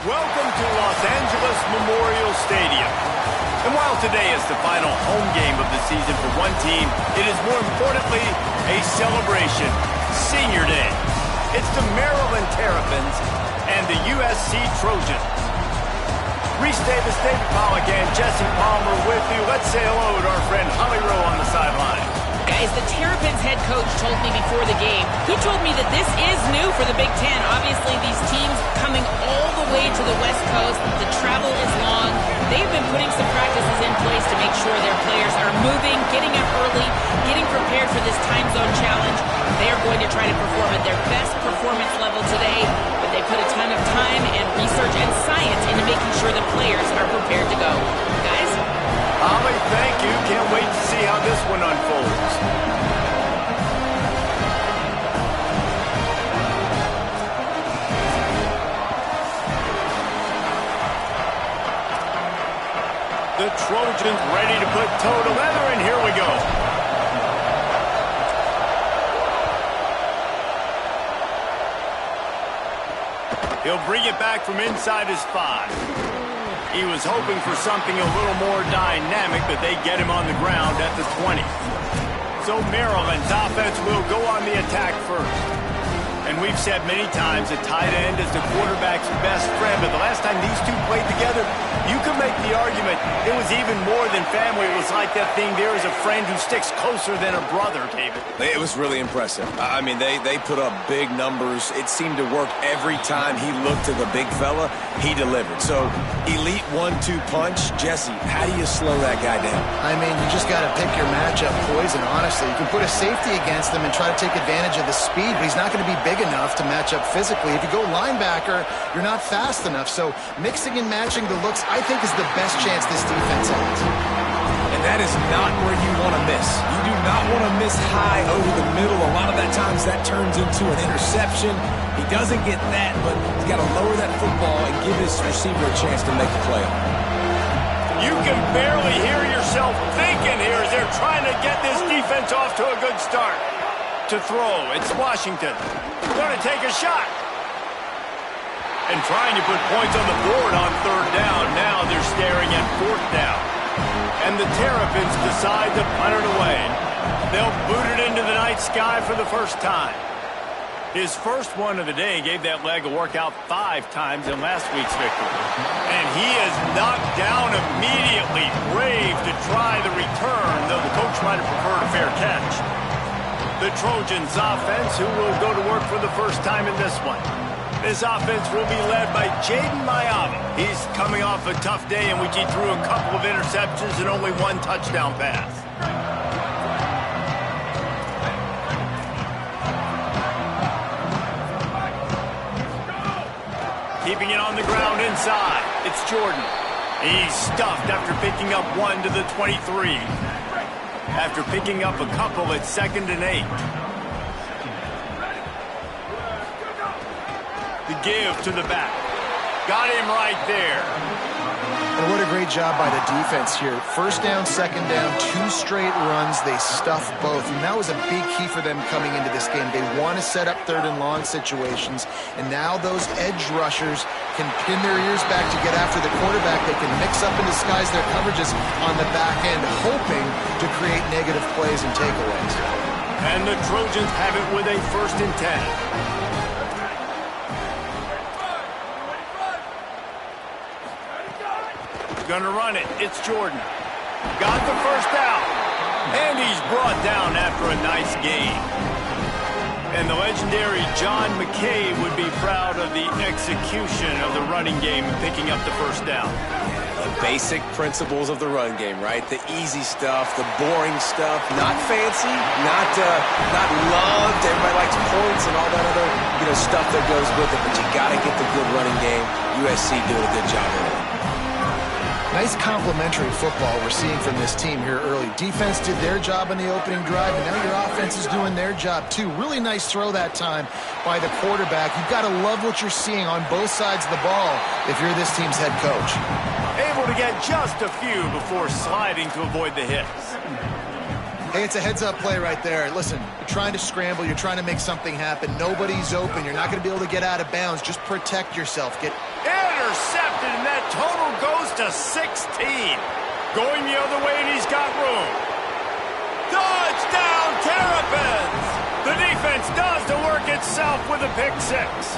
Welcome to Los Angeles Memorial Stadium. And while today is the final home game of the season for one team, it is more importantly a celebration, Senior Day. It's the Maryland Terrapins and the USC Trojans. Reese Davis, David Pollack, and Jesse Palmer with you. Let's say hello to our friend Holly Rowe on the sideline. Guys, the Terrapins head coach told me before the game, he told me that this is new for the Big Ten. Obviously, these teams coming all the way to the West Coast. The travel is long. They've been putting some practices in place to make sure their players are moving, getting up early, getting prepared for this time zone challenge. They are going to try to perform at their best performance level today, but they put a ton of time and research and science into making sure the players are prepared to go. Guys? Holly, thank you. Can't wait to see how this one unfolds. The Trojans ready to put toe to leather, and here we go. He'll bring it back from inside his 5. He was hoping for something a little more dynamic, but they get him on the ground at the 20. So Maryland's offense will go on the attack first. And we've said many times that tight end is the quarterback's best friend, but the last time these two played together, you could make the argument it was even more than family. It was like that thing there is a friend who sticks closer than a brother, David. It was really impressive. I mean, they put up big numbers. It seemed to work every time he looked to the big fella. He delivered. So, elite 1-2 punch. Jesse, how do you slow that guy down? I mean, you just got to pick your matchup poison, honestly. You can put a safety against him and try to take advantage of the speed, but he's not going to be big enough to match up physically. If you go linebacker, you're not fast enough. So mixing and matching the looks, I think, is the best chance this defense has. And that is not where you want to miss. You do not want to miss high over the middle. A lot of that times that turns into an interception. He doesn't get that, but he's got to lower that football and give his receiver a chance to make the play. You can barely hear yourself thinking here as they're trying to get this defense off to a good start. To throw, it's Washington. Going to take a shot. And trying to put points on the board on 3rd down. Now they're staring at 4th down. And the Terrapins decide to punt it away. They'll boot it into the night sky for the first time. His first one of the day gave that leg a workout 5 times in last week's victory. And he is knocked down immediately. Brave to try the return, though the coach might have preferred a fair catch. The Trojans offense, who will go to work for the first time in this one. This offense will be led by Jaden Miami. He's coming off a tough day in which he threw a couple of interceptions and only 1 touchdown pass. Keeping it on the ground inside. It's Jordan. He's stuffed after picking up 1 to the 23. After picking up a couple at 2nd and 8. The give to the back. Got him right there. And what a great job by the defense here. 1st down, 2nd down, 2 straight runs. They stuffed both. And that was a big key for them coming into this game. They want to set up 3rd and long situations. And now those edge rushers can pin their ears back to get after the quarterback. They can mix up and disguise their coverages on the back end, hoping to create negative plays and takeaways. And the Trojans have it with a 1st and 10. Gonna run it. It's Jordan. Got the 1st down. And he's brought down after a nice gain. And the legendary John McKay would be proud of the execution of the running game and picking up the 1st down. The basic principles of the run game, right? The easy stuff, the boring stuff, not fancy, not loved. Everybody likes points and all that other stuff that goes with it, but you got to get the good running game. USC doing a good job of it. Nice complementary football we're seeing from this team here early. Defense did their job in the opening drive, and now your offense is doing their job too. Really nice throw that time by the quarterback. You've got to love what you're seeing on both sides of the ball if you're this team's head coach. Able to get just a few before sliding to avoid the hits. Hey, it's a heads-up play right there. Listen, you're trying to scramble. You're trying to make something happen. Nobody's open. You're not going to be able to get out of bounds. Just protect yourself. Get intercepted, and that total goes to 16. Going the other way, and he's got room. Touchdown, Terrapins! The defense does the work itself with a pick six.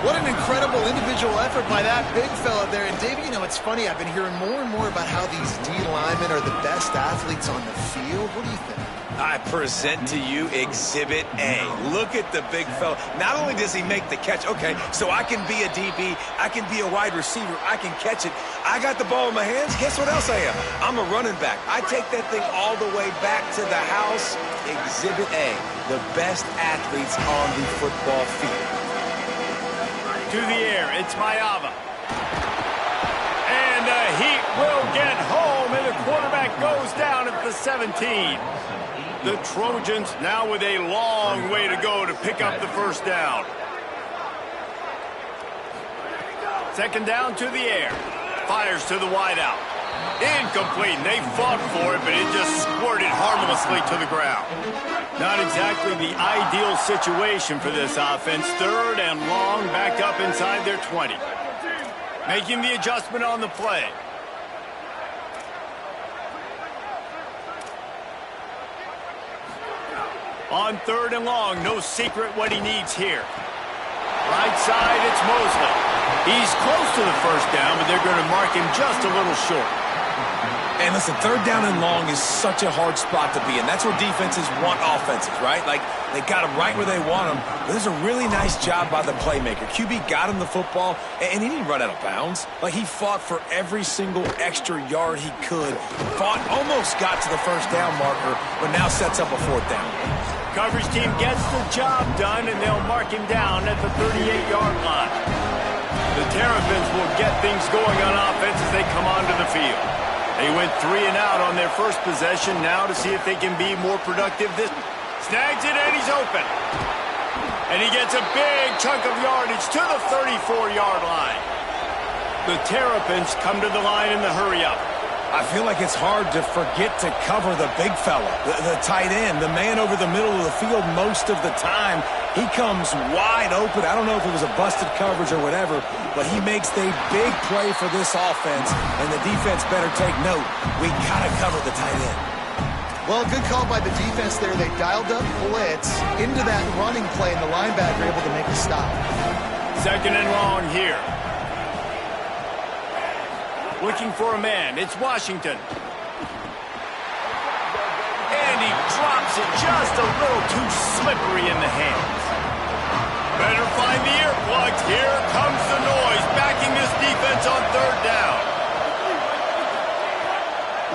What an incredible individual effort by that big fella there. And, Davey, you know, it's funny. I've been hearing more and more about how these D linemen are the best athletes on the field. What do you think? I present to you Exhibit A. Look at the big fella. Not only does he make the catch, okay, so I can be a DB, I can be a wide receiver, I can catch it. I got the ball in my hands. Guess what else I am? I'm a running back. I take that thing all the way back to the house. Exhibit A, the best athletes on the football field. To the air, it's Mayava. And the Heat will get home, and the quarterback goes down at the 17. The Trojans now with a long way to go to pick up the first down. Second down to the air. Fires to the wideout. Incomplete. They fought for it, but it just squirted harmlessly to the ground. Not exactly the ideal situation for this offense. Third and long, back up inside their 20. Making the adjustment on the play. On third and long, no secret what he needs here. Right side, it's Mosley. He's close to the first down, but they're going to mark him just a little short. And listen, third down and long is such a hard spot to be in. That's where defenses want offenses, right? Like, they got them right where they want them. But there's a really nice job by the playmaker. QB got him the football, and he didn't run out of bounds. Like, he fought for every single extra yard he could. Fought, almost got to the first down marker, but now sets up a fourth down. Coverage team gets the job done, and they'll mark him down at the 38-yard line. The Terrapins will get things going on offense as they come onto the field. They went 3 and out on their first possession. Now to see if they can be more productive. This snags it, and he's open. And he gets a big chunk of yardage to the 34-yard line. The Terrapins come to the line in the hurry-up. I feel like it's hard to forget to cover the big fella, the tight end, the man over the middle of the field most of the time. He comes wide open. I don't know if it was a busted coverage or whatever, but he makes the big play for this offense, and the defense better take note. We got to cover the tight end. Well, good call by the defense there. They dialed up blitz into that running play, and the linebacker able to make a stop. Second and long here. Looking for a man. It's Washington. And he drops it just a little too slippery in the hands. Better find the earplugs. Here comes the noise, backing this defense on third down.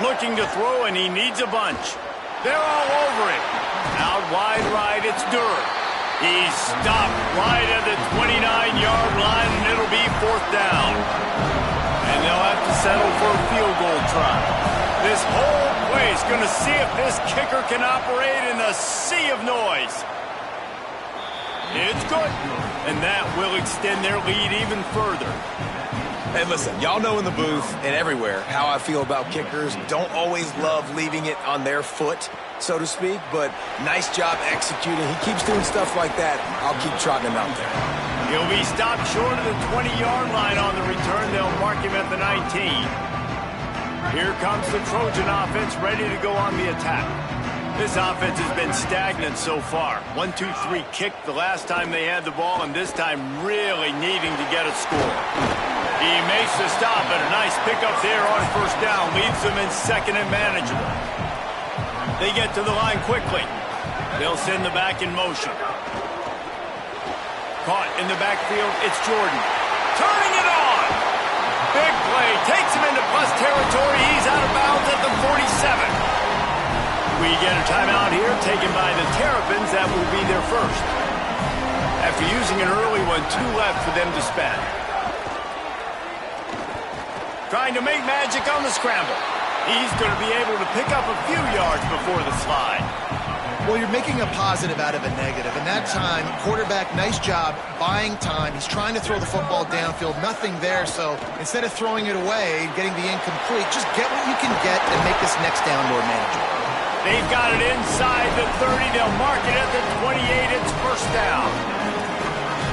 Looking to throw, and he needs a bunch. They're all over it. Out wide right, it's Durr. He's stopped right at the 29-yard line, and it'll be fourth down. And they'll have to settle for a field goal try. This whole play is going to see if this kicker can operate in the sea of noise. It's good. And that will extend their lead even further. And listen, y'all know in the booth and everywhere how I feel about kickers. Don't always love leaving it on their foot, so to speak, but nice job executing. He keeps doing stuff like that. I'll keep trotting him out there. He'll be stopped short of the 20-yard line on the return. They'll mark him at the 19. Here comes the Trojan offense ready to go on the attack. This offense has been stagnant so far. 1-2-3 kick the last time they had the ball, and this time really needing to get a score. He makes the stop, and a nice pickup there on first down. Leaves them in second and manageable. They get to the line quickly. They'll send the back in motion. Caught in the backfield, it's Jordan. Turning it on! Big play, takes him into plus territory. He's out of bounds at the 47. We get a timeout here, taken by the Terrapins. That will be their first. After using an early one, 2 left for them to spend. Trying to make magic on the scramble. He's going to be able to pick up a few yards before the slide. Well, you're making a positive out of a negative. And that time, quarterback, nice job buying time. He's trying to throw the football downfield. Nothing there. So instead of throwing it away, getting the incomplete, just get what you can get and make this next down more manageable. They've got it inside the 30. They'll mark it at the 28. It's first down.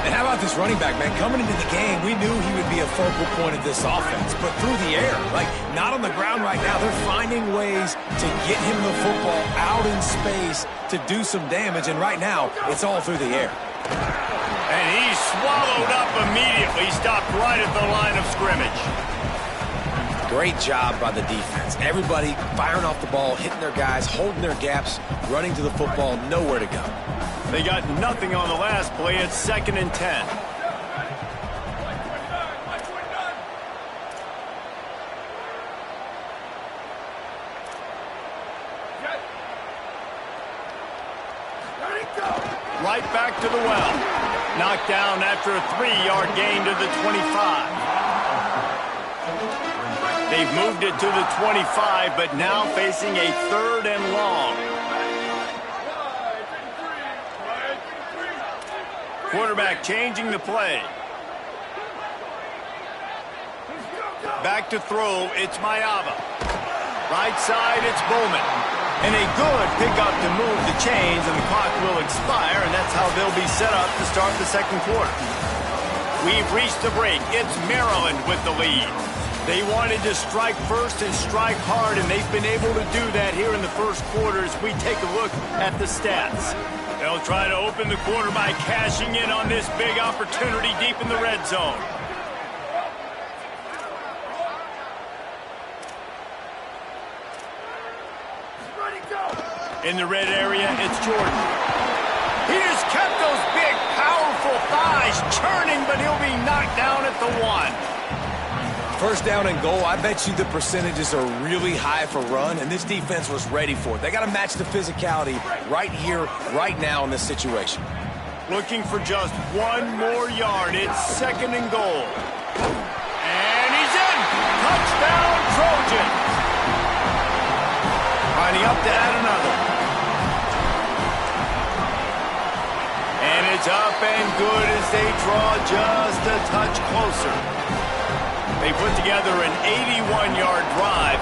And how about this running back, man? Coming into the game, we knew he would be a focal point of this offense, but through the air, like not on the ground right now. They're finding ways to get him the football out in space to do some damage, and right now, it's all through the air. And he's swallowed up immediately, stopped right at the line of scrimmage. Great job by the defense. Everybody firing off the ball, hitting their guys, holding their gaps, running to the football, nowhere to go. They got nothing on the last play. It's 2nd and 10. Right back to the well. Knocked down after a 3-yard gain to the 25. They've moved it to the 25, but now facing a 3rd and long. Quarterback changing the play. Back to throw, it's Mayava. Right side, it's Bowman. And a good pickup to move the chains, and the clock will expire, and that's how they'll be set up to start the 2nd quarter. We've reached the break. It's Maryland with the lead. They wanted to strike first and strike hard, and they've been able to do that here in the 1st quarter as we take a look at the stats. They'll try to open the quarter by cashing in on this big opportunity deep in the red zone. In the red area, it's Jordan. He just kept those big, powerful thighs churning, but he'll be knocked down at the 1. First down and goal, I bet you the percentages are really high for run, and this defense was ready for it. They got to match the physicality right here, right now in this situation. Looking for just 1 more yard. It's 2nd and goal. And he's in! Touchdown, Trojan! Lining up to add another. And it's up and good as they draw just a touch closer. They put together an 81-yard drive,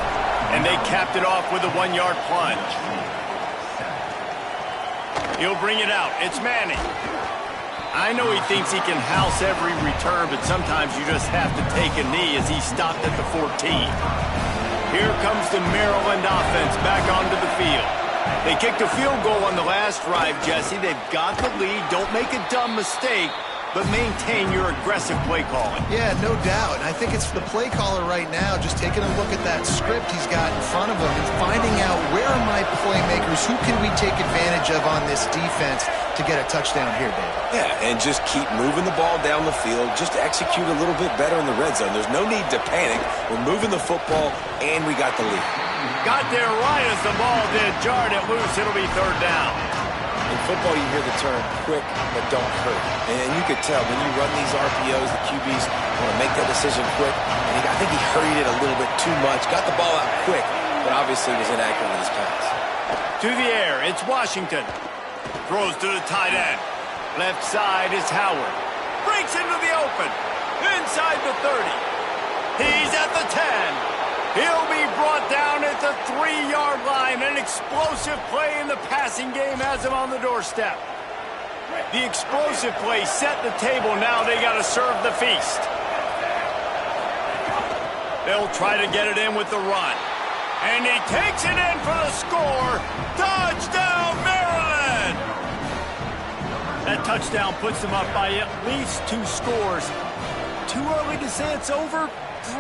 and they capped it off with a 1-yard plunge. He'll bring it out. It's Manning. I know he thinks he can house every return, but sometimes you just have to take a knee as he stopped at the 14. Here comes the Maryland offense back onto the field. They kicked a field goal on the last drive, Jesse. They've got the lead. Don't make a dumb mistake, but maintain your aggressive play calling. Yeah, no doubt. I think it's the play caller right now just taking a look at that script he's got in front of him and finding out where are my playmakers, who can we take advantage of on this defense to get a touchdown here, David. Yeah, and just keep moving the ball down the field. Just execute a little bit better in the red zone. There's no need to panic. We're moving the football, and we got the lead. Got there right as the ball did. Jarred it loose. It'll be 3rd down. In football, you hear the term quick but don't hurt. And you could tell when you run these RPOs, the QBs want to make that decision quick. And I think he hurried it a little bit too much. Got the ball out quick, but obviously was inaccurate with his pass. To the air, it's Washington. Throws to the tight end. Left side is Howard. Breaks into the open. Inside the 30. He's at the 10. He'll be brought down at the 3-yard line. An explosive play in the passing game has him on the doorstep. The explosive play set the table. Now they got to serve the feast. They'll try to get it in with the run. And he takes it in for the score. Touchdown, Maryland! That touchdown puts them up by at least 2 scores. Too early to say it's over?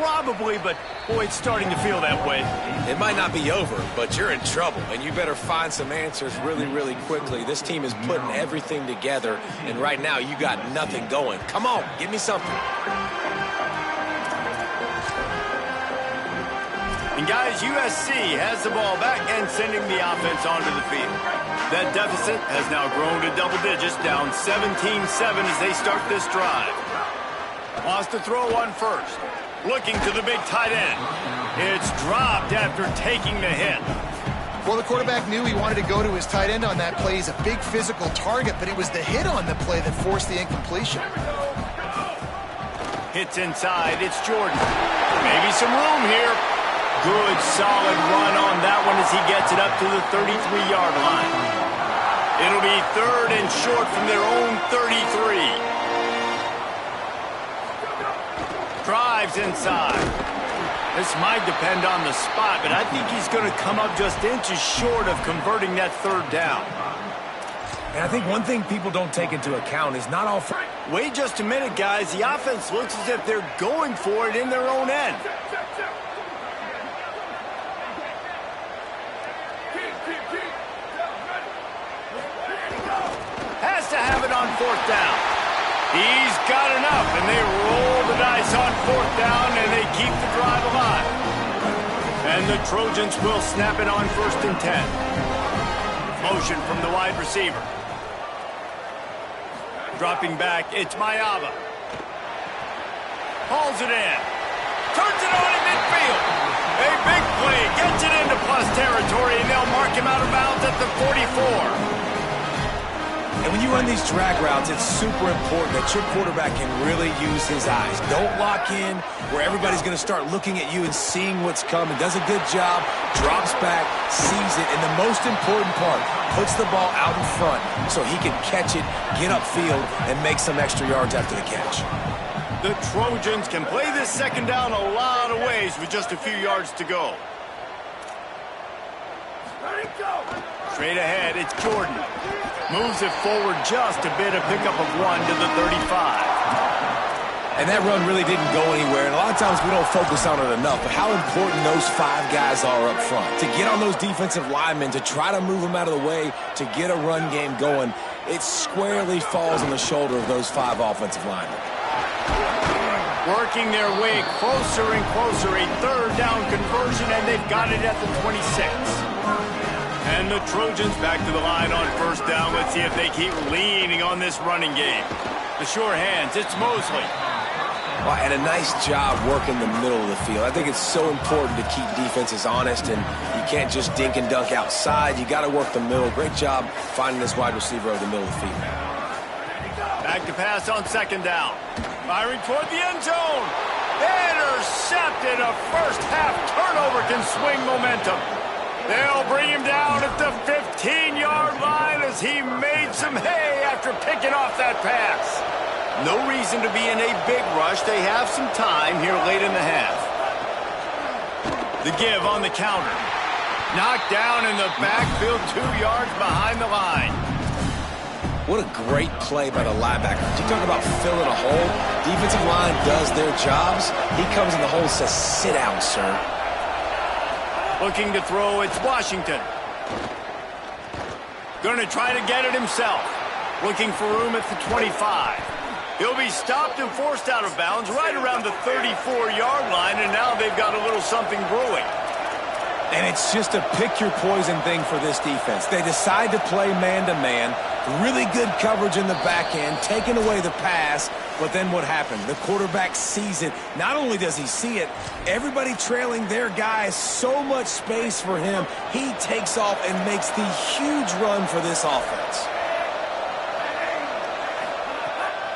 Probably, but boy, it's starting to feel that way. It might not be over, but you're in trouble, and you better find some answers really, really quickly. This team is putting everything together, and right now you got nothing going. Come on, give me something. And guys, USC has the ball back and sending the offense onto the field. That deficit has now grown to double digits, down 17-7 as they start this drive. Wants to throw one first. Looking to the big tight end. It's dropped after taking the hit. Well, the quarterback knew he wanted to go to his tight end on that play. He's a big physical target, but it was the hit on the play that forced the incompletion. Hits inside. It's Jordan. Maybe some room here. Good, solid run on that one as he gets it up to the 33-yard line. It'll be 3rd and short from their own 33. Drives inside. This might depend on the spot, but I think he's going to come up just inches short of converting that 3rd down. And I think one thing people don't take into account is not all... Wait just a minute, guys. The offense looks as if they're going for it in their own end. Has to have it on 4th down. He's got enough, and they roll the dice on 4th down, and they keep the drive alive. And the Trojans will snap it on 1st and 10. Motion from the wide receiver. Dropping back, it's Mayava. Hauls it in. Turns it on in midfield. A big play, gets it into plus territory, and they'll mark him out of bounds at the 44. And when you run these drag routes, it's super important that your quarterback can really use his eyes. Don't lock in where everybody's going to start looking at you and seeing what's coming. Does a good job, drops back, sees it, and the most important part, puts the ball out in front so he can catch it, get upfield, and make some extra yards after the catch. The Trojans can play this 2nd down a lot of ways with just a few yards to go. Straight ahead, it's Jordan. Moves it forward just a bit, a pickup of 1 to the 35. And that run really didn't go anywhere, and a lot of times we don't focus on it enough, but how important those 5 guys are up front. To get on those defensive linemen, to try to move them out of the way, to get a run game going, it squarely falls on the shoulder of those 5 offensive linemen. Working their way closer and closer, a 3rd down conversion, and they've got it at the 26. And the Trojans back to the line on 1st down. Let's see if they keep leaning on this running game. The sure hands, it's Mosley. Well, and a nice job working the middle of the field. I think it's so important to keep defenses honest, and you can't just dink and dunk outside. You got to work the middle. Great job finding this wide receiver over the middle of the field. Back to pass on 2nd down. Firing toward the end zone. Intercepted. A first-half turnover can swing momentum. They'll bring him down at the 15-yard line as he made some hay after picking off that pass. No reason to be in a big rush. They have some time here late in the half. The give on the counter. Knocked down in the backfield 2 yards behind the line. What a great play by the linebacker. You talk about filling a hole. Defensive line does their jobs. He comes in the hole and says, "Sit down, sir." Looking to throw, it's Washington. Going to try to get it himself. Looking for room at the 25. He'll be stopped and forced out of bounds right around the 34-yard line, and now they've got a little something brewing. And it's just a pick-your-poison thing for this defense. They decide to play man-to-man, really good coverage in the back end, taking away the pass, but then what happened? The quarterback sees it. Not only does he see it, everybody trailing their guy, so much space for him. He takes off and makes the huge run for this offense.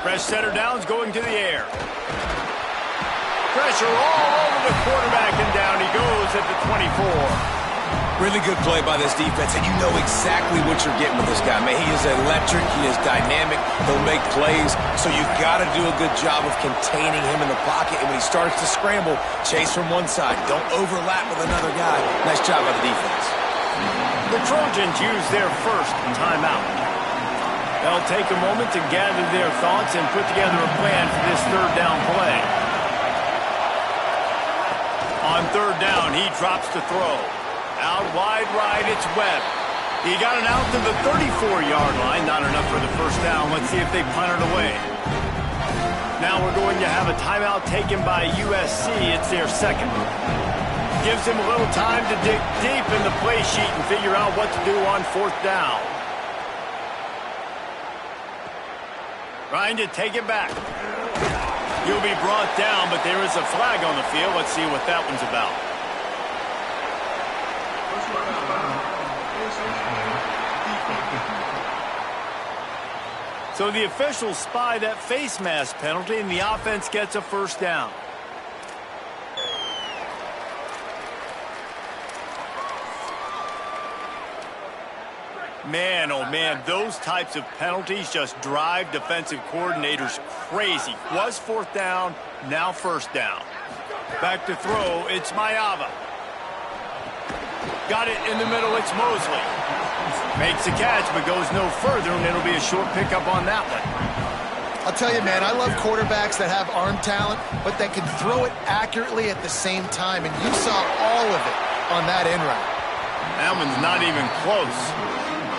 Fresh setter downs going to the air. Pressure all over the quarterback, and down he goes at the 24. Really good play by this defense, and you know exactly what you're getting with this guy. Man, he is electric. He is dynamic. He'll make plays, so you've got to do a good job of containing him in the pocket. And when he starts to scramble, chase from one side. Don't overlap with another guy. Nice job by the defense. The Trojans use their first timeout. They'll take a moment to gather their thoughts and put together a plan for this 3rd down play. On 3rd down, he drops to throw. Out wide right, it's Webb. He got it out to the 34-yard line. Not enough for the 1st down. Let's see if they punt it away. Now we're going to have a timeout taken by USC. It's their 2nd. Gives him a little time to dig deep in the play sheet and figure out what to do on 4th down. Trying to take it back. He'll be brought down, but there is a flag on the field. Let's see what that one's about. So the officials spy that face mask penalty, and the offense gets a 1st down. Man, oh man, those types of penalties just drive defensive coordinators crazy. Was fourth down, now first down. Back to throw, it's Mayava. Got it in the middle, it's Mosley. Makes the catch, but goes no further, and it'll be a short pickup on that one. I'll tell you, man, I love quarterbacks that have arm talent, but that can throw it accurately at the same time, and you saw all of it on that in route. That one's not even close.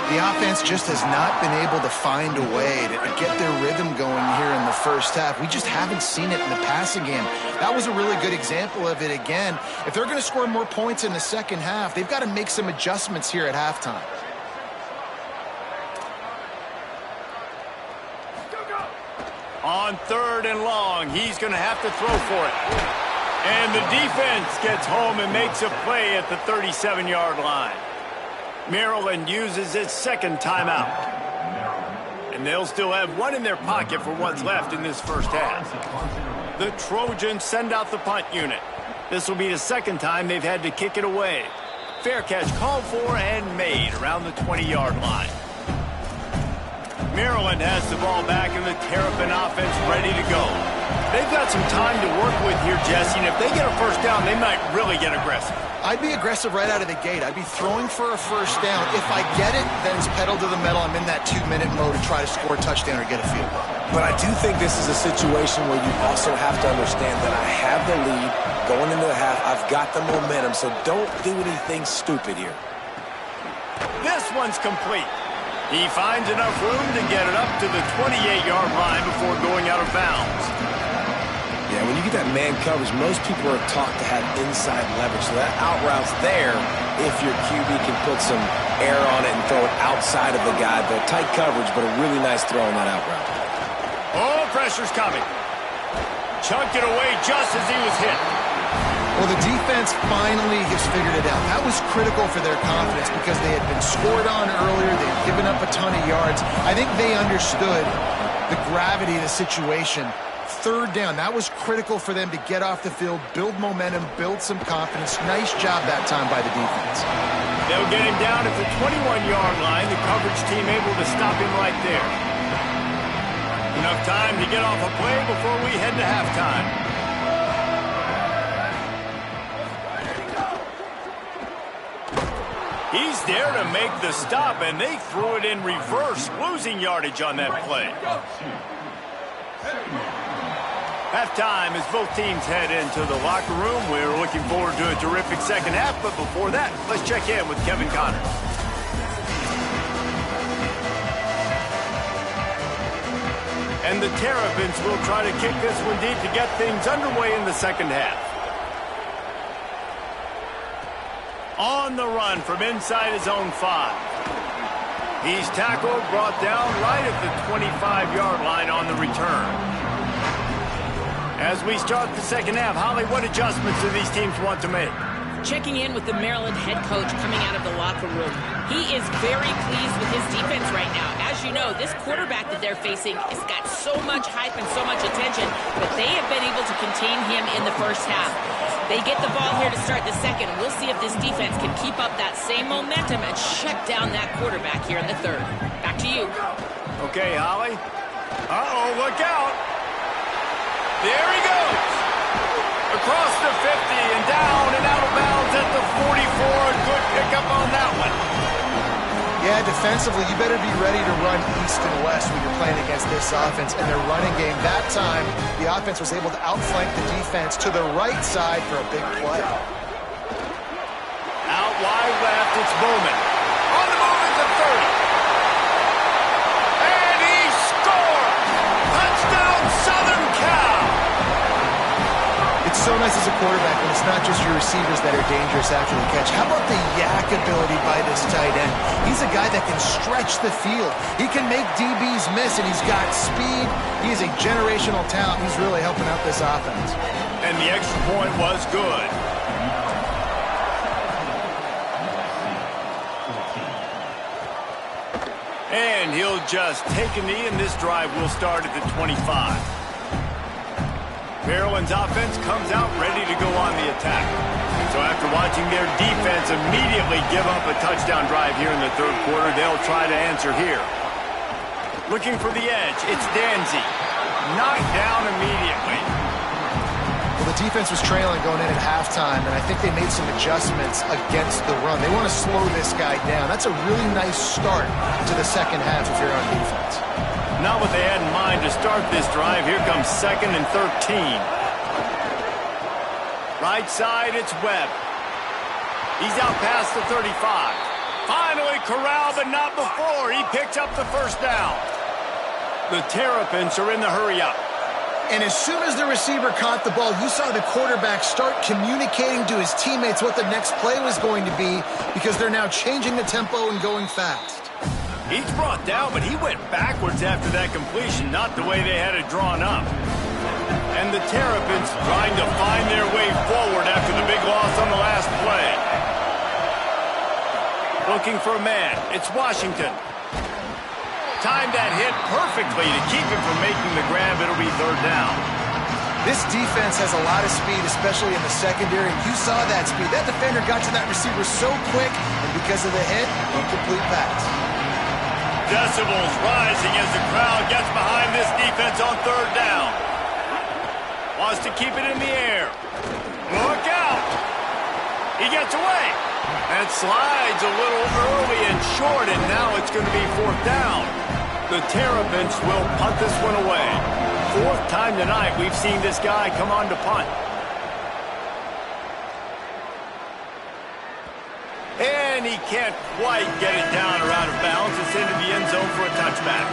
The offense just has not been able to find a way to get their rhythm going here in the first half. We just haven't seen it in the passing game. That was a really good example of it again. If they're going to score more points in the second half, they've got to make some adjustments here at halftime. On third and long, he's going to have to throw for it. And the defense gets home and makes a play at the 37-yard line. Maryland uses its second timeout. And they'll still have one in their pocket for what's left in this first half. The Trojans send out the punt unit. This will be the second time they've had to kick it away. Fair catch called for and made around the 20-yard line. Maryland has the ball back and the Terrapin offense ready to go. They've got some time to work with here, Jesse, and if they get a first down, they might really get aggressive. I'd be aggressive right out of the gate. I'd be throwing for a first down. If I get it, then it's pedal to the metal. I'm in that 2-minute mode to try to score a touchdown or get a field goal. But I do think this is a situation where you also have to understand that I have the lead going into the half. I've got the momentum, so don't do anything stupid here. This one's complete. He finds enough room to get it up to the 28-yard line before going out of bounds. Yeah, when you get that man coverage, most people are taught to have inside leverage. So that out route's there if your QB can put some air on it and throw it outside of the guy. But tight coverage, but a really nice throw on that out route. Oh, pressure's coming. Chunked it away just as he was hit. Well, the defense finally has figured it out. That was critical for their confidence because they had been scored on earlier. They had given up a ton of yards. I think they understood the gravity of the situation. Third down, that was critical for them to get off the field, build momentum, build some confidence. Nice job that time by the defense. They'll get him down at the 21-yard line. The coverage team able to stop him right there. Enough time to get off a play before we head to halftime. He's there to make the stop, and they threw it in reverse, losing yardage on that play. Halftime as both teams head into the locker room. We're looking forward to a terrific second half, but before that, let's check in with Kevin Connors. And the Terrapins will try to kick this one deep to get things underway in the second half. On the run from inside his own 5. He's tackled, brought down right at the 25-yard line on the return. As we start the second half, Holly, what adjustments do these teams want to make? Checking in with the Maryland head coach coming out of the locker room. He is very pleased with his defense right now. As you know, this quarterback that they're facing has got so much hype and so much attention, but they have been able to contain him in the first half. They get the ball here to start the second. We'll see if this defense can keep up that same momentum and shut down that quarterback here in the third. Back to you. Okay, Holly. Uh-oh, look out. There he goes. Across the 50 and down and out of bounds at the 44. Good pickup on that one. Yeah, defensively, you better be ready to run east and west when you're playing against this offense and their running game. That time, the offense was able to outflank the defense to the right side for a big play. Out wide left, it's Bowman. On the move at the 30. And he scored! Touchdown, Southern Cal! It's so nice as a quarterback when it's not just your receivers that are dangerous after the catch. How about the yak ability by this tight end? He's a guy that can stretch the field. He can make DBs miss, and he's got speed. He is a generational talent. He's really helping out this offense. And the extra point was good. And he'll just take a knee, and this drive will start at the 25. Maryland's offense comes out ready to go on the attack. So after watching their defense immediately give up a touchdown drive here in the third quarter, they'll try to answer here. Looking for the edge, it's Danzy. Knocked down immediately. Well, the defense was trailing going in at halftime, and I think they made some adjustments against the run. They want to slow this guy down. That's a really nice start to the second half if you're on defense. Not what they had in mind to start this drive. Here comes 2nd and 13. Right side, it's Webb. He's out past the 35. Finally corralled, but not before. He picks up the first down. The Terrapins are in the hurry-up. And as soon as the receiver caught the ball, you saw the quarterback start communicating to his teammates what the next play was going to be because they're now changing the tempo and going fast. He's brought down, but he went backwards after that completion, not the way they had it drawn up. And the Terrapins trying to find their way forward after the big loss on the last play. Looking for a man. It's Washington. Timed that hit perfectly to keep him from making the grab. It'll be third down. This defense has a lot of speed, especially in the secondary. You saw that speed. That defender got to that receiver so quick, and because of the hit, incomplete pass. Decibels rising as the crowd gets behind this defense on third down. Wants to keep it in the air. Look out! He gets away. And slides a little early and short, and now it's going to be fourth down. The Terrapins will punt this one away. Fourth time tonight we've seen this guy come on to punt. And he can't quite get it down or out of bounds. It's into the end zone for a touchback.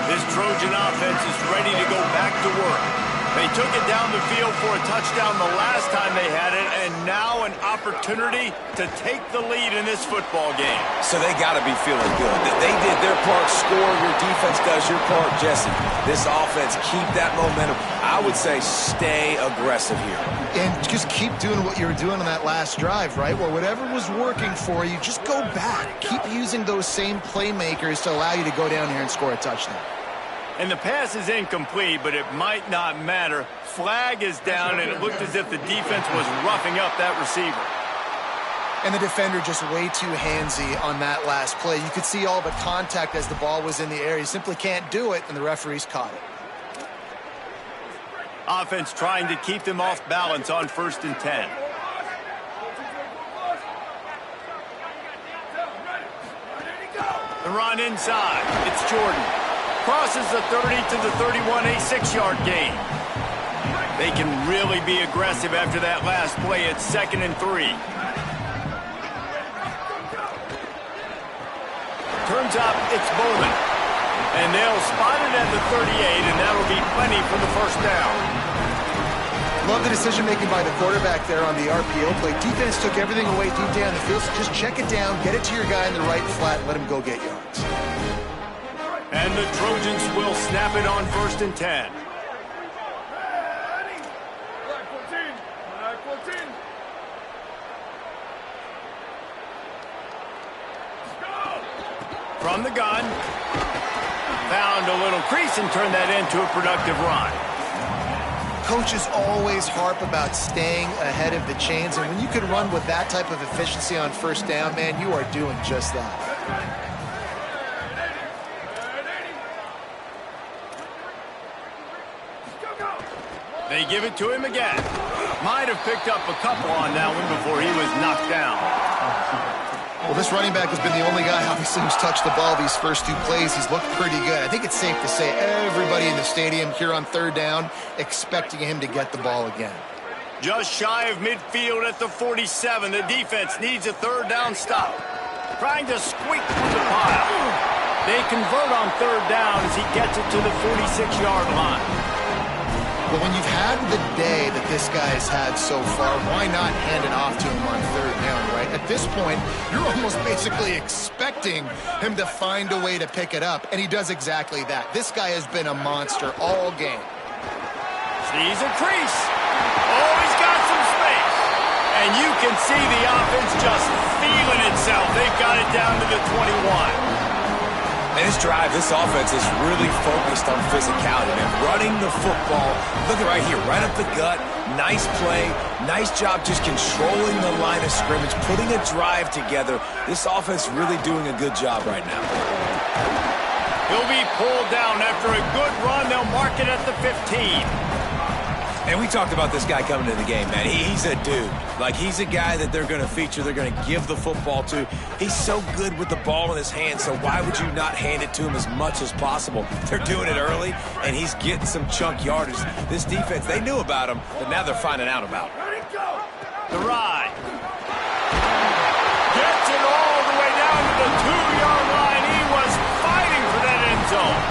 This Trojan offense is ready to go back to work. They took it down the field for a touchdown the last time they had it, and now an opportunity to take the lead in this football game. So they got to be feeling good. They did their part, score. Your defense does your part, Jesse. This offense, keep that momentum. I would say stay aggressive here. And just keep doing what you were doing on that last drive, right? Well, whatever was working for you, just go back. Keep using those same playmakers to allow you to go down here and score a touchdown. And the pass is incomplete, but it might not matter. Flag is down, and it looked as if the defense was roughing up that receiver. And the defender just way too handsy on that last play. You could see all the contact as the ball was in the air. He simply can't do it, and the referees caught it. Offense trying to keep them off balance on 1st and 10. The run inside. It's Jordan. Crosses the 30 to the 31, a 6-yard gain. They can really be aggressive after that last play. It's 2nd and 3. Turns up, it's Bowman. And they'll spot it at the 38, and that'll be plenty for the first down. Love the decision-making by the quarterback there on the RPO play. Defense took everything away deep down the field, so just check it down, get it to your guy in the right flat, and let him go get yards. And the Trojans will snap it on 1st and 10. From the gun. Found a little crease and turned that into a productive run. Coaches always harp about staying ahead of the chains, and when you can run with that type of efficiency on 1st down, man, you are doing just that. They give it to him again. Might have picked up a couple on that one before he was knocked down. Well, this running back has been the only guy, obviously, who's touched the ball these first 2 plays. He's looked pretty good. I think it's safe to say everybody in the stadium here on 3rd down expecting him to get the ball again. Just shy of midfield at the 47. The defense needs a 3rd down stop. Trying to squeak through the pile. They convert on 3rd down as he gets it to the 46-yard line. But when you've had the day that this guy's had so far, why not hand it off to him on 3rd down, right? At this point, you're almost basically expecting him to find a way to pick it up, and he does exactly that. This guy has been a monster all game. Sees a crease. Oh, he's got some space. And you can see the offense just feeling itself. They've got it down to the 21. And this drive, this offense is really focused on physicality, man. Running the football. Look at right here, right up the gut. Nice play. Nice job just controlling the line of scrimmage, putting a drive together. This offense really doing a good job right now. He'll be pulled down after a good run. They'll mark it at the 15. And we talked about this guy coming into the game, man. He's a dude. Like, he's a guy that they're going to feature, they're going to give the football to. He's so good with the ball in his hand, so why would you not hand it to him as much as possible? They're doing it early, and he's getting some chunk yardage. This defense, they knew about him, but now they're finding out about him. The ride. Gets it all the way down to the 2-yard line. He was fighting for that end zone.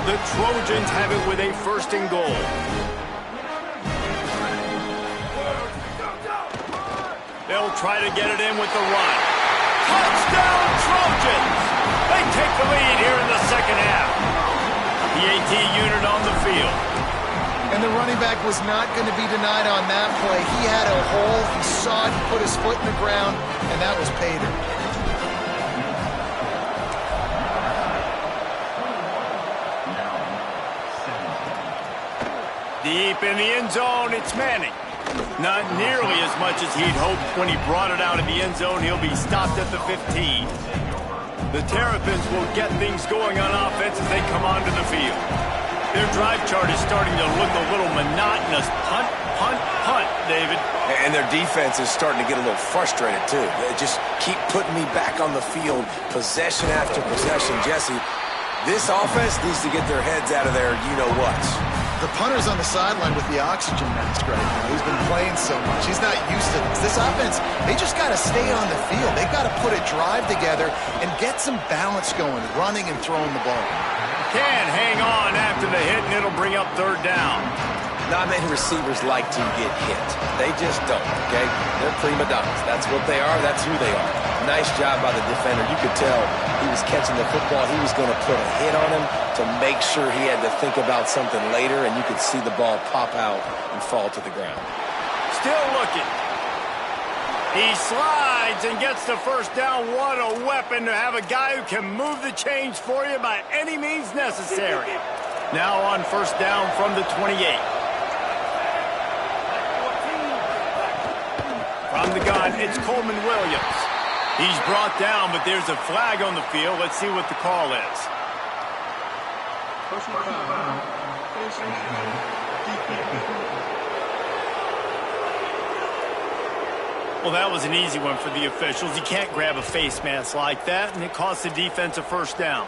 The Trojans have it with a 1st and goal. They'll try to get it in with the run. Touchdown, Trojans! They take the lead here in the second half. The AT unit on the field. And the running back was not going to be denied on that play. He had a hole. He saw it. He put his foot in the ground, and that was pay dirt. Deep in the end zone, it's Manning. Not nearly as much as he'd hoped when he brought it out of the end zone. He'll be stopped at the 15. The Terrapins will get things going on offense as they come onto the field. Their drive chart is starting to look a little monotonous. Punt, punt, punt, David. And their defense is starting to get a little frustrated, too. They just keep putting me back on the field, possession after possession. Jesse, this offense needs to get their heads out of there, you-know-whats. The punter's on the sideline with the oxygen mask right now. He's been playing so much. He's not used to this. This offense, they just got to stay on the field. They've got to put a drive together and get some balance going, running and throwing the ball. Can hang on after the hit, and it'll bring up 3rd down. Not many receivers like to get hit. They just don't, okay? They're prima donnas. That's what they are. That's who they are. Nice job by the defender. You could tell he was catching the football. He was going to put a hit on him to make sure he had to think about something later, and you could see the ball pop out and fall to the ground. Still looking. He slides and gets the 1st down. What a weapon to have a guy who can move the chains for you by any means necessary. Now on 1st down from the 28. From the gun, it's Coleman Williams. He's brought down, but there's a flag on the field. Let's see what the call is. Well, that was an easy one for the officials. You can't grab a face mask like that, and it costs the defense a 1st down.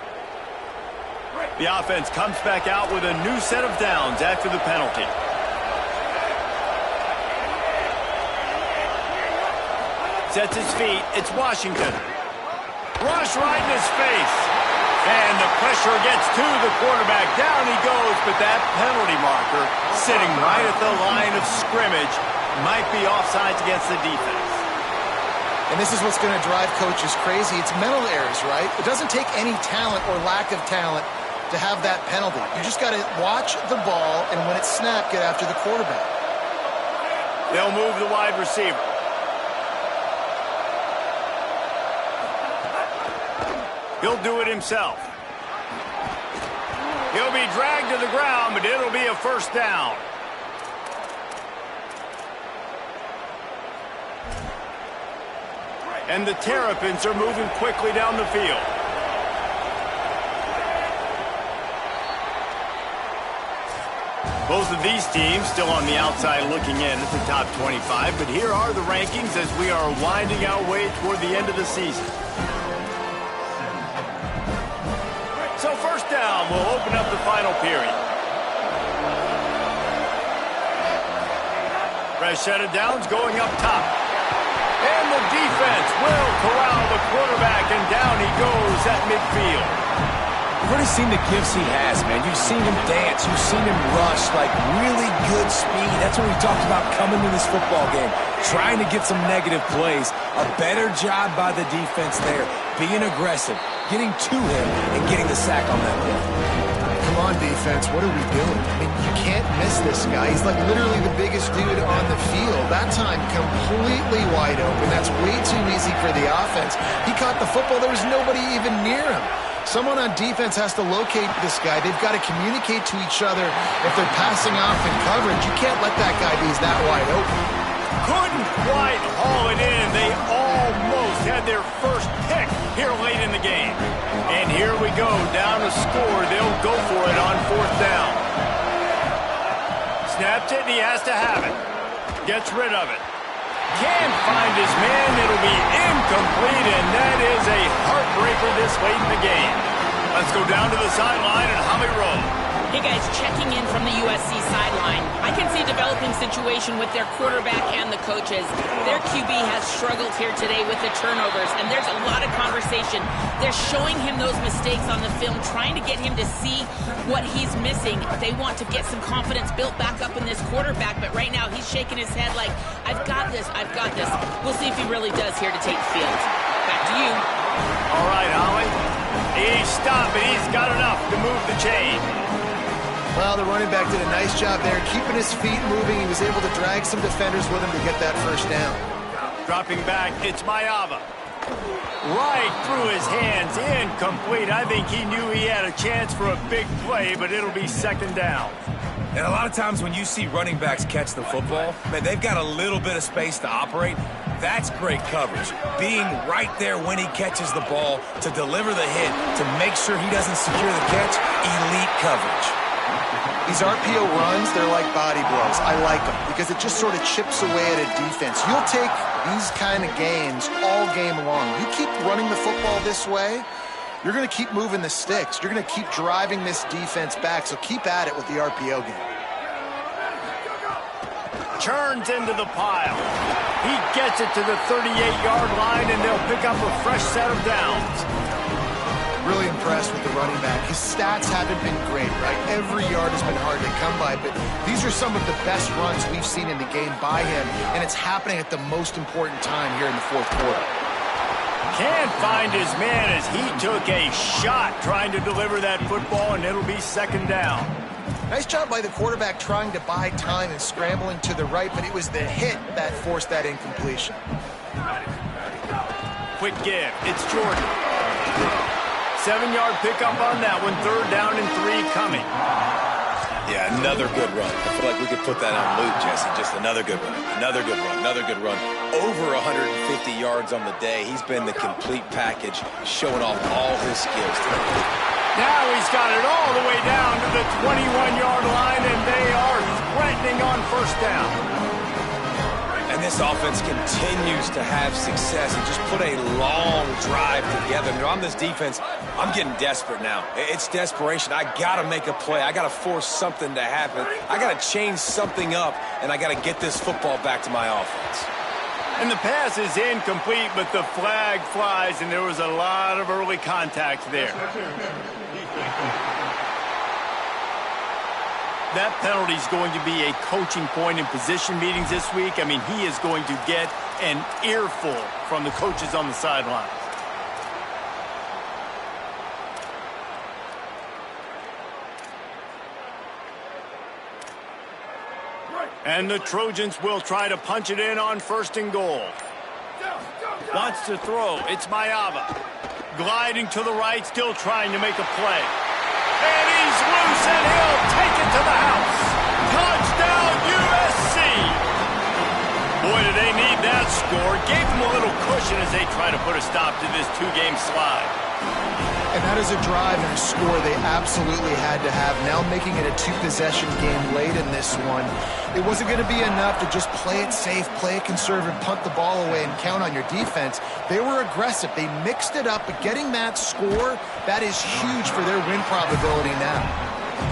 The offense comes back out with a new set of downs after the penalty. Sets his feet. It's Washington. Rush right in his face. And the pressure gets to the quarterback. Down he goes, but that penalty marker sitting right at the line of scrimmage might be offsides against the defense. And this is what's going to drive coaches crazy. It's mental errors, right? It doesn't take any talent or lack of talent to have that penalty. You just got to watch the ball, and when it's snapped, get after the quarterback. They'll move the wide receiver. He'll do it himself. He'll be dragged to the ground, but it'll be a 1st down. And the Terrapins are moving quickly down the field. Both of these teams still on the outside looking in at the top 25, but here are the rankings as we are winding our way toward the end of the season. So 1st down will open up the final period. Fresh set of downs going up top. And the defense will corral the quarterback, and down he goes at midfield. You've already seen the gifts he has, man. You've seen him dance. You've seen him rush, like really good speed. That's what we talked about coming to this football game, trying to get some negative plays. A better job by the defense there, being aggressive, getting to him, and getting the sack on that play. come on, defense, what are we doing? I mean, you can't miss this guy. He's like literally the biggest dude on the field. That time, completely wide open. That's way too easy for the offense. He caught the football. There was nobody even near him. Someone on defense has to locate this guy. They've got to communicate to each other if they're passing off in coverage. You can't let that guy be that wide open. Couldn't quite haul it in. They almost had their first pick here late in the game. And here we go, down a score. They'll go for it on 4th down. Snapped it, and he has to have it. Gets rid of it. Can't find his man. It'll be incomplete, and that is a heartbreaker this late in the game. Let's go down to the sideline and Holly Rowe. Hey guys, checking in from the USC sideline. I can see a developing situation with their quarterback and the coaches. Their QB has struggled here today with the turnovers, and there's a lot of conversation. They're showing him those mistakes on the film, trying to get him to see what he's missing. They want to get some confidence built back up in this quarterback, but right now he's shaking his head like, I've got this, I've got this. We'll see if he really does here to take the field. Back to you. All right, Holly. He stopped, but he's got enough to move the chain. Well, the running back did a nice job there, keeping his feet moving. He was able to drag some defenders with him to get that first down. Dropping back, it's Mayava. Right through his hands, incomplete. I think he knew he had a chance for a big play, but it'll be 2nd down. And a lot of times when you see running backs catch the football, man, they've got a little bit of space to operate. That's great coverage. Being right there when he catches the ball to deliver the hit, to make sure he doesn't secure the catch, elite coverage. These RPO runs, they're like body blows. I like them because it just sort of chips away at a defense. You'll take these kind of gains all game long. You keep running the football this way, you're going to keep moving the sticks. You're going to keep driving this defense back, so keep at it with the RPO game. Turns into the pile. He gets it to the 38-yard line, and they'll pick up a fresh set of downs. Really impressed with the running back. His stats haven't been great, right? Every yard has been hard to come by, but these are some of the best runs we've seen in the game by him, and it's happening at the most important time here in the 4th quarter. Can't find his man as he took a shot trying to deliver that football, and it'll be 2nd down. Nice job by the quarterback trying to buy time and scrambling to the right, but it was the hit that forced that incompletion. Quick give. It's Jordan. 7-yard pickup on that one. 3rd down and 3 coming. Yeah, another good run. I feel like we could put that on loop, Jesse. Just another good run. Another good run. Another good run. Over 150 yards on the day. He's been the complete package, showing off all his skills today. Now he's got it all the way down to the 21-yard line, and they are threatening on 1st down. And this offense continues to have success and just put a long drive together. I mean, on this defense, I'm getting desperate now. It's desperation. I got to make a play. I got to force something to happen. I got to change something up, and I got to get this football back to my offense. And the pass is incomplete, but the flag flies, and there was a lot of early contact there. That penalty is going to be a coaching point in position meetings this week. I mean, he is going to get an earful from the coaches on the sideline. And the Trojans will try to punch it in on 1st and goal. Wants to throw. It's Mayava. Gliding to the right, still trying to make a play. And he's loose, and he'll take it to the house. Touchdown, USC. Boy, do they need that score. Gave them a little cushion as they try to put a stop to this 2-game slide. And that is a drive and a score they absolutely had to have. Now making it a 2-possession game late in this one. It wasn't going to be enough to just play it safe, play it conservative, punt the ball away, and count on your defense. They were aggressive. They mixed it up, but getting that score, that is huge for their win probability now.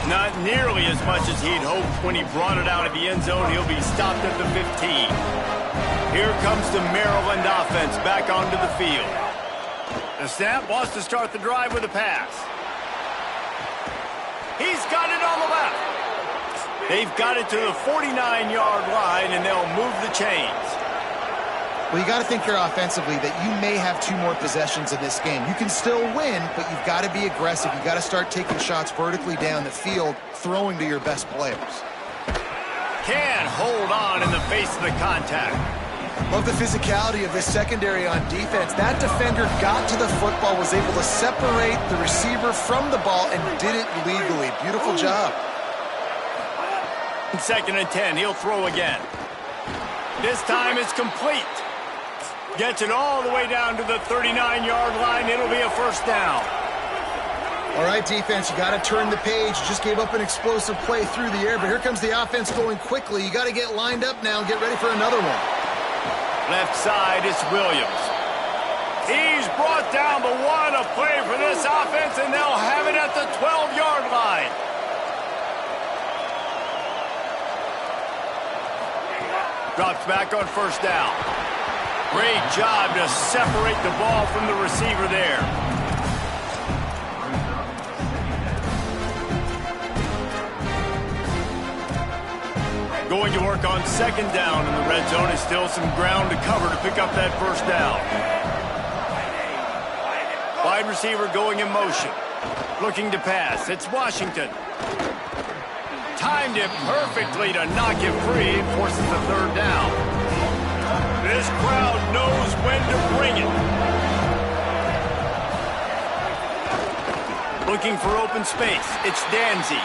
Not nearly as much as he'd hoped when he brought it out of the end zone. He'll be stopped at the 15. Here comes the Maryland offense back onto the field. The snap wants to start the drive with a pass. He's got it on the left. They've got it to the 49-yard line, and they'll move the chains. Well, you got to think here offensively that you may have 2 more possessions in this game. You can still win, but you've got to be aggressive. You've got to start taking shots vertically down the field, throwing to your best players. Can't hold on in the face of the contact. Love the physicality of this secondary on defense. That defender got to the football, was able to separate the receiver from the ball, and did it legally. Beautiful job. 2nd and 10, he'll throw again. This time it's complete. Gets it all the way down to the 39-yard line. It'll be a first down. All right, defense, you got to turn the page. You just gave up an explosive play through the air, but here comes the offense going quickly. You got to get lined up now and get ready for another one. Left side, it's Williams. He's brought down, but what a play for this offense, and they'll have it at the 12-yard line. Drops back on first down. Great job to separate the ball from the receiver there. Going to work on 2nd down in the red zone. Is still some ground to cover to pick up that first down. Wide receiver going in motion. Looking to pass. It's Washington. Timed it perfectly to knock it free. Forces the 3rd down. This crowd knows when to bring it. Looking for open space. It's Danzy.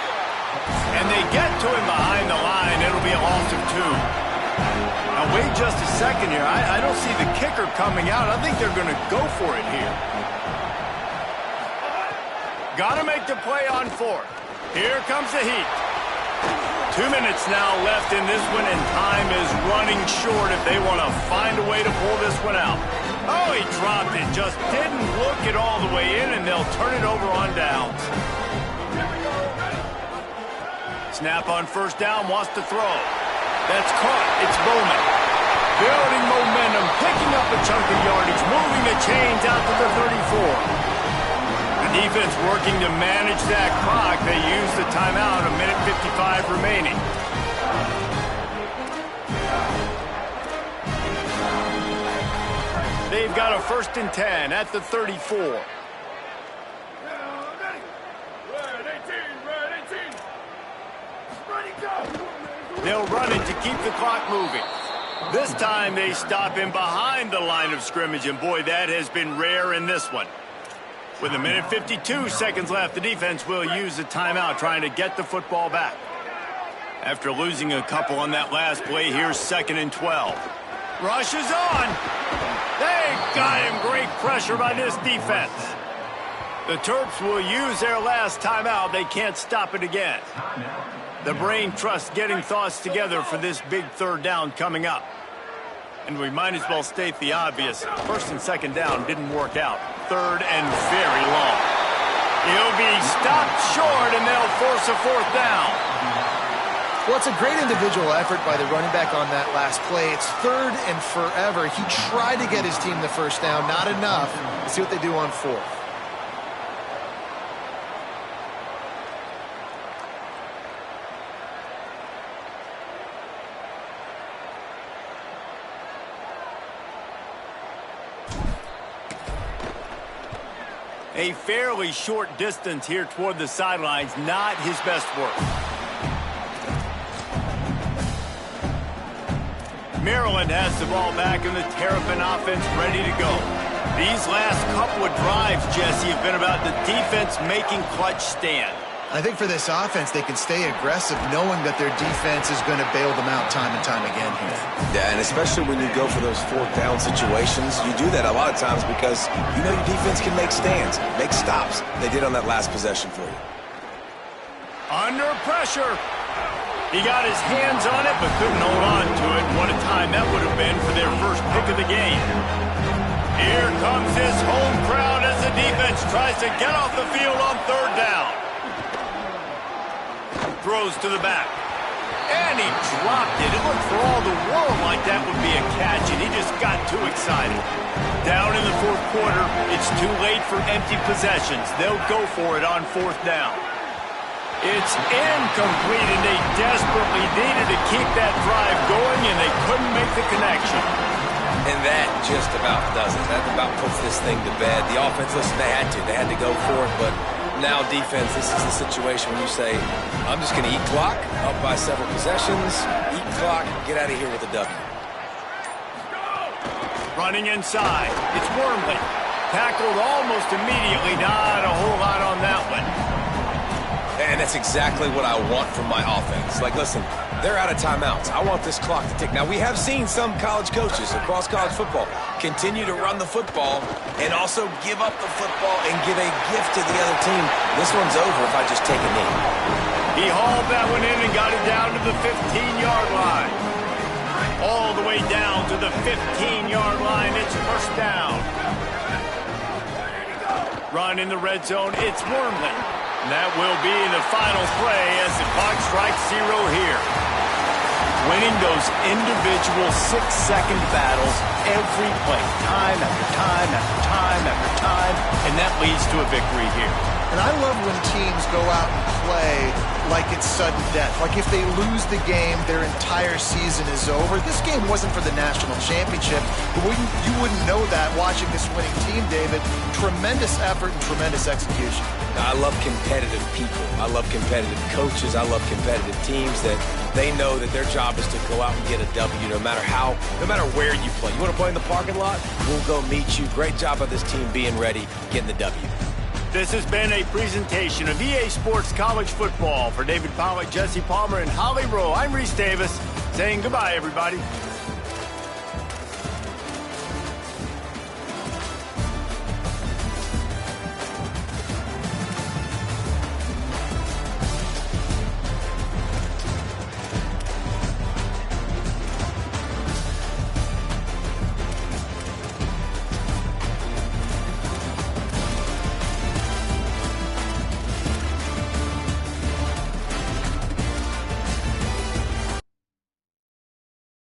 And they get to him behind the line. It'll be a loss of 2. Now, wait just a second here. I don't see the kicker coming out. I think they're going to go for it here. Got to make the play on 4th. Here comes the heat. 2 minutes now left in this one, and time is running short if they want to find a way to pull this one out. Oh, he dropped it. Just didn't look it all the way in, and they'll turn it over on downs. Snap on first down, wants to throw. That's caught. It's Bowman. Building momentum, picking up a chunk of yardage, moving the chains out to the 34. The defense working to manage that clock. They use the timeout, 1:55 remaining. They've got a 1st and 10 at the 34. They'll run it to keep the clock moving. This time they stop him behind the line of scrimmage, and boy, that has been rare in this one. With 1:52 seconds left, the defense will use a timeout trying to get the football back. After losing a couple on that last play, here's 2nd and 12. Rush is on. They got him. Great pressure by this defense. The Terps will use their last timeout. They can't stop it again. The brain trust getting thoughts together for this big 3rd down coming up. And we might as well state the obvious. 1st and 2nd down didn't work out. 3rd and very long. He'll be stopped short, and they'll force a 4th down. Well, it's a great individual effort by the running back on that last play. It's 3rd and forever. He tried to get his team the first down. Not enough. Let's see what they do on 4th. A fairly short distance here toward the sidelines, not his best work. Maryland has the ball back in the Terrapin offense ready to go. These last couple of drives, Jesse, have been about the defense making clutch stand. I think for this offense, they can stay aggressive knowing that their defense is going to bail them out time and time again here. Yeah, and especially when you go for those 4th down situations, you do that a lot of times because you know your defense can make stands, make stops. They did on that last possession for you. Under pressure. He got his hands on it but couldn't hold on to it. What a time that would have been for their first pick of the game. Here comes this home crowd as the defense tries to get off the field on 3rd down. Throws to the back. And he dropped it. It looked for all the world like that would be a catch, and he just got too excited. Down in the 4th quarter, it's too late for empty possessions. They'll go for it on 4th down. It's incomplete, and they desperately needed to keep that drive going, and they couldn't make the connection. And that just about does it. That about puts this thing to bed. The offense, listen, they had to go for it, but now defense, this is the situation when you say, I'm just going to eat clock, up by several possessions, eat clock, get out of here with a W. Running inside. It's Wormley. Tackled almost immediately. Not a whole lot on that one. And that's exactly what I want from my offense. Like, listen, they're out of timeouts. I want this clock to tick. Now, we have seen some college coaches across college football continue to run the football and also give up the football and give a gift to the other team. This one's over if I just take a knee. He hauled that one in and got it down to the 15-yard line. All the way down to the 15-yard line. It's first down. Run in the red zone. It's Wormley. And that will be the final play as the clock strikes 0 here. Winning those individual 6-second battles every play, time after time after time after time, and that leads to a victory here. And I love when teams go out and play like it's sudden death. Like if they lose the game, their entire season is over. This game wasn't for the national championship. You wouldn't know that watching this winning team, David. Tremendous effort and tremendous execution. I love competitive people. I love competitive coaches. I love competitive teams that they know that their job is to go out and get a W no matter where you play. You want to play in the parking lot? We'll go meet you. Great job of this team being ready, getting the W. This has been a presentation of EA Sports College Football. For David Pollack, Jesse Palmer, and Holly Rowe, I'm Reese Davis saying goodbye, everybody.